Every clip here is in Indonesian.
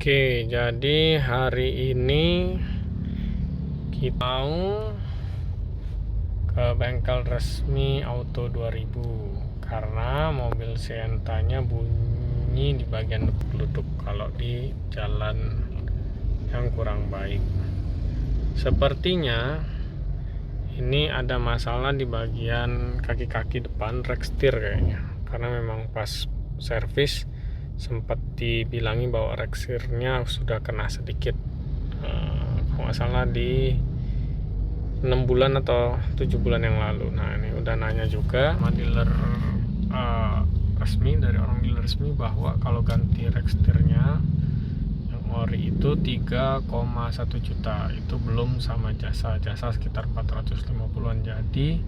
Oke, jadi hari ini kita mau ke bengkel resmi Auto 2000 karena mobil Sientanya bunyi di bagian lutut kalau di jalan yang kurang baik. Sepertinya ini ada masalah di bagian kaki-kaki depan rek setir kayaknya, karena memang pas servis sempat dibilangi bahwa rek setirnya sudah kena sedikit, kalau nggak salah di 6 bulan atau 7 bulan yang lalu. Nah, ini udah nanya juga sama dealer resmi, dari orang dealer resmi, bahwa kalau ganti rek setirnya yang ori itu 3,1 juta, itu belum sama jasa sekitar 450-an, jadi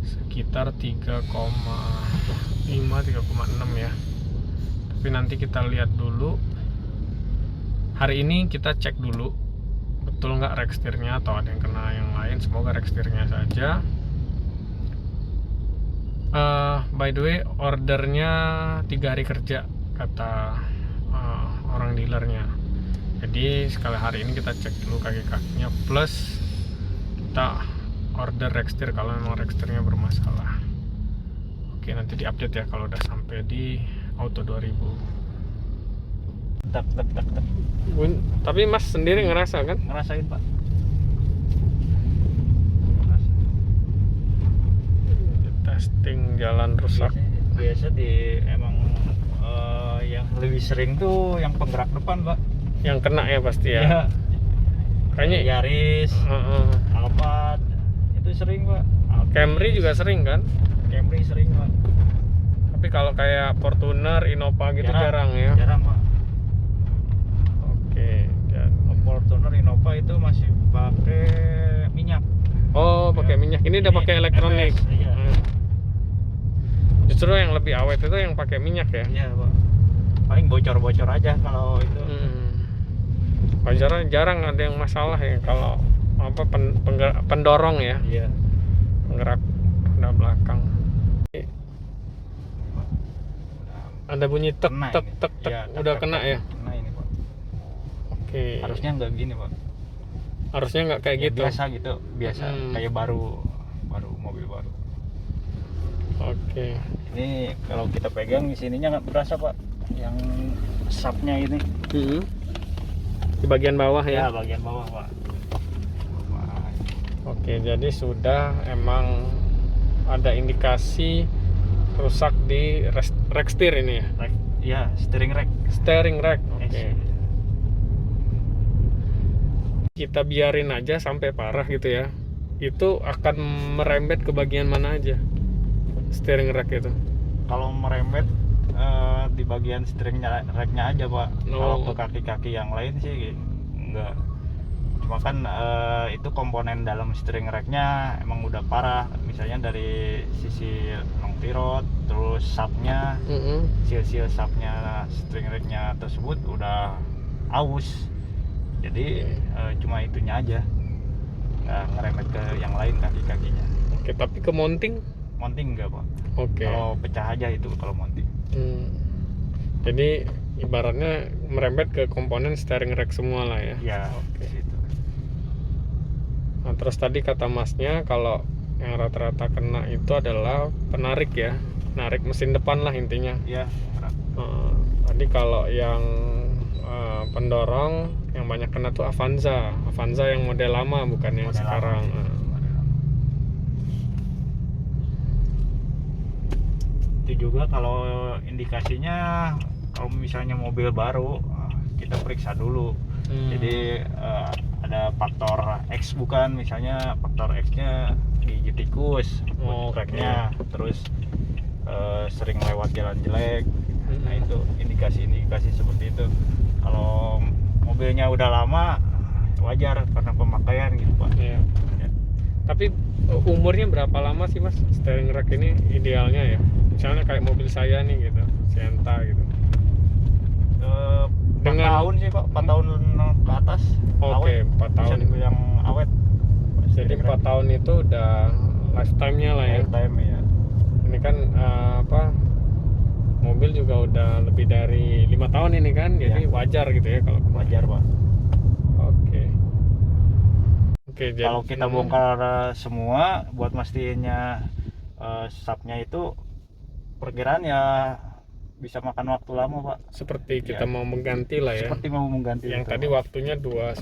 sekitar 3,5 3,6 ya. Tapi nanti kita lihat dulu. Hari ini kita cek dulu betul nggak rek setirnya atau ada yang kena yang lain. Semoga rek setirnya saja. By the way, ordernya 3 hari kerja kata orang dealernya. Jadi sekali hari ini kita cek dulu kaki-kakinya, plus kita order rek setir kalau memang rek setirnya bermasalah. Oke, nanti diupdate ya kalau udah sampai di Auto 2000. Tak. Tapi Mas sendiri ngerasa kan? Ngerasain, Pak. Testing jalan rusak. Biasa di emang yang lebih sering tuh yang penggerak depan, Pak. Yang kena ya pasti ya. Iya. Kayaknya Yaris, Alphard itu sering, Pak. Camry juga sering kan? Camry sering, Pak. Tapi kalau kayak Fortuner, Innova gitu jarang ya. Jarang, Pak. Oke, Fortuner, Innova itu masih pakai minyak. oh, pakai minyak. Ini udah pakai elektronik. FS, iya. Justru yang lebih awet itu yang pakai minyak ya. Iya, Pak. Paling bocor-bocor aja kalau itu. Jarang ada yang masalah ya kalau apa pendorong ya, Iya. penggerak roda belakang. Ada bunyi tek Kena tek ini. tek tek, Iya, udah tek, kena tek. ya. Kena ini, Pak. Oke. Harusnya nggak gini, Pak. Harusnya nggak kayak Ya, gitu. biasa gitu, biasa kayak baru mobil baru. Oke. Ini kalau kita pegang di sininya nggak berasa, Pak, yang sapnya ini. Di bagian bawah Ya, ya. bagian bawah, Pak. Wah, Oke, jadi sudah emang ada indikasi rusak di rek setir ini ya. ya, steering rack. Steering rack. Oke. Yes. Kita biarin aja sampai parah gitu ya. Itu akan merembet ke bagian mana aja? Steering rack itu. Kalau merembet di bagian steering racknya aja, Pak. Kalau ke kaki-kaki yang lain sih enggak. Cuma kan itu komponen dalam steering racknya emang udah parah. Misalnya dari sisi long tirot, terus sapnya, seal sapnya steering racknya tersebut udah aus. Jadi cuma itunya aja, nggak ngerembet ke yang lain kaki-kakinya. Oke, tapi ke mounting? Mounting enggak, Pak. Oke. Kalau pecah aja itu kalau mounting. Jadi ibaratnya merembet ke komponen steering rack semua lah ya. Ya, Oke. situ. Nah, terus tadi kata Masnya kalau yang rata-rata kena itu adalah penarik ya, narik mesin depan lah intinya. Ya. Tadi kalau yang pendorong yang banyak kena tuh Avanza yang model lama, bukan yang Model sekarang. Itu juga kalau indikasinya, kalau misalnya mobil baru kita periksa dulu. Jadi ada faktor X bukan, misalnya faktor X-nya gigi tikus, tracknya, terus sering lewat jalan jelek. Nah, itu indikasi seperti itu. Kalau mobilnya udah lama, wajar karena pemakaian gitu, Pak. Iya. Ya. Tapi umurnya berapa lama sih Mas steering rack ini idealnya ya? Misalnya kayak mobil saya nih gitu, Sienta gitu. 4 tahun sih, Pak, 4 tahun ke atas. Oke, 4 tahun. Bisa dibilang awet. Jadi 4 tahun itu udah lifetime-nya lah ya. Lifetime ya. Ini kan mobil juga udah lebih dari 5 tahun ini kan, jadi wajar gitu ya kalau wajar Pak. Oke. Kalau kita bongkar semua buat mestinya sapnya itu perkiraan ya bisa makan waktu lama Pak. Seperti kita mau mengganti lah ya. Seperti mau mengganti. Yang tadi waktunya 2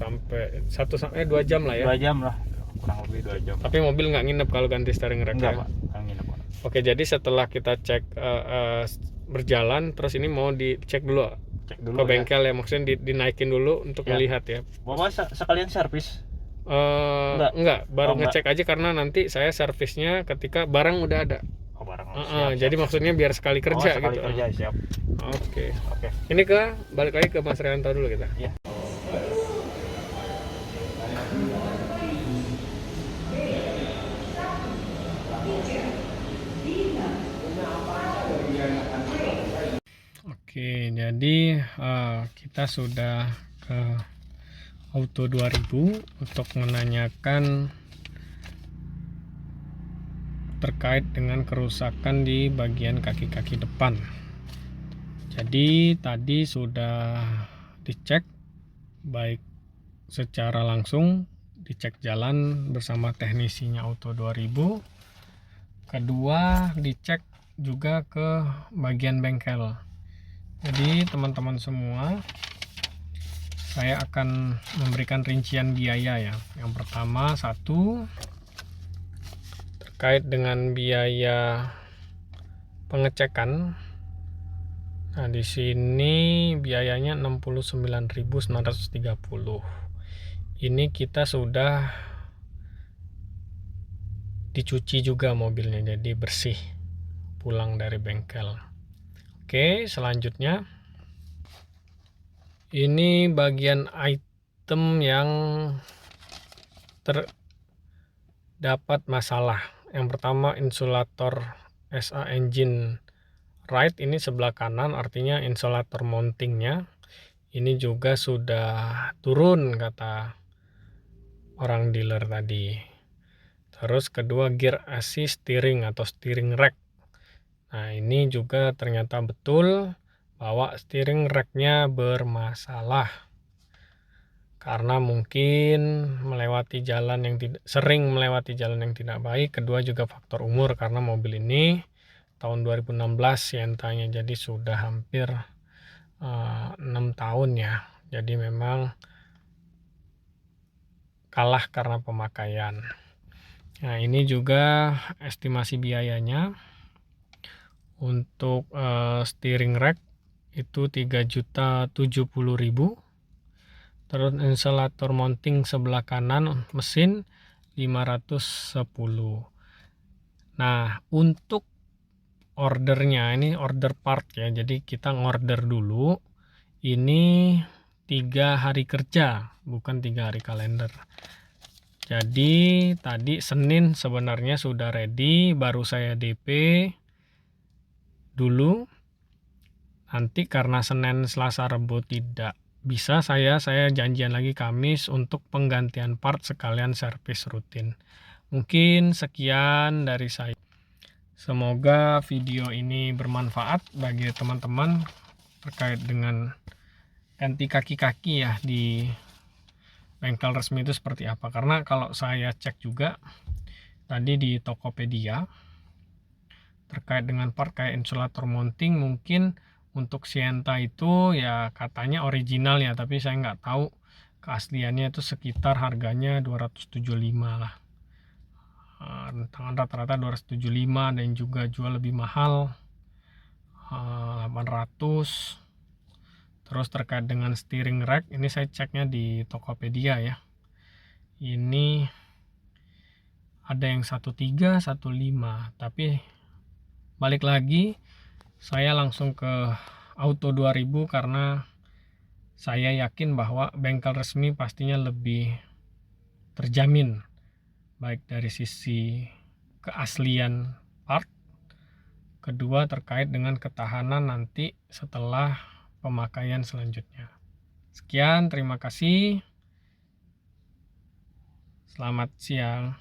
jam lah ya. 2 jam lah, kurang lebih 2 jam. Tapi mobil nggak nginep kalau ganti steering rack enggak, ya? Pak, nggak nginep Pak. Oke, jadi setelah kita cek berjalan, terus ini mau dicek dulu ke bengkel ya, maksudnya dinaikin dulu untuk melihat ya. Bapak sekalian servis? Enggak, baru ngecek aja karena nanti saya servisnya ketika barang udah ada. Siap. Jadi maksudnya biar sekali kerja sekali gitu. Kerja, siap. Oke. Ini balik lagi ke Mas Rianto dulu kita. Iya. Oke, jadi kita sudah ke Auto 2000 untuk menanyakan terkait dengan kerusakan di bagian kaki-kaki depan. Jadi tadi sudah dicek baik secara langsung, dicek jalan bersama teknisinya Auto 2000. Kedua, dicek juga ke bagian bengkel. Jadi teman-teman semua, saya akan memberikan rincian biaya ya. Yang pertama, terkait dengan biaya pengecekan. Nah, di sini biayanya 69.930. Ini kita sudah dicuci juga mobilnya, jadi bersih pulang dari bengkel. Oke, selanjutnya ini bagian item yang terdapat masalah. Yang pertama, insulator SA engine right, ini sebelah kanan, artinya insulator mountingnya ini juga sudah turun kata orang dealer tadi. Terus kedua, gear assist steering atau steering rack. Nah, ini juga ternyata betul bahwa steering racknya bermasalah karena mungkin sering melewati jalan yang tidak baik. Kedua juga faktor umur, karena mobil ini tahun 2016 Sientanya, jadi sudah hampir 6 tahun ya. Jadi memang kalah karena pemakaian. Nah, ini juga estimasi biayanya untuk steering rack itu 3.070.000. Terus insulator mounting sebelah kanan mesin 510. Nah, untuk ordernya, ini order part ya, jadi kita ngorder dulu. Ini 3 hari kerja, bukan 3 hari kalender. Jadi tadi Senin sebenarnya sudah ready, baru saya DP dulu. Nanti karena Senin, Selasa, Rabu tidak bisa, saya janjian lagi Kamis untuk penggantian part sekalian servis rutin. Mungkin sekian dari saya. Semoga video ini bermanfaat bagi teman-teman terkait dengan ganti kaki-kaki ya di bengkel resmi itu seperti apa. Karena kalau saya cek juga tadi di Tokopedia terkait dengan part kayak insulator mounting, mungkin untuk Sienta itu ya katanya original ya, tapi saya nggak tahu keasliannya itu sekitar harganya 275 lah. Rentangan rata-rata 275, dan juga jual lebih mahal 800. Terus terkait dengan steering rack, ini saya ceknya di Tokopedia ya. Ini ada yang 13, 15, tapi balik lagi saya langsung ke Auto 2000 karena saya yakin bahwa bengkel resmi pastinya lebih terjamin, baik dari sisi keaslian part, kedua terkait dengan ketahanan nanti setelah pemakaian selanjutnya. Sekian, terima kasih. Selamat siang.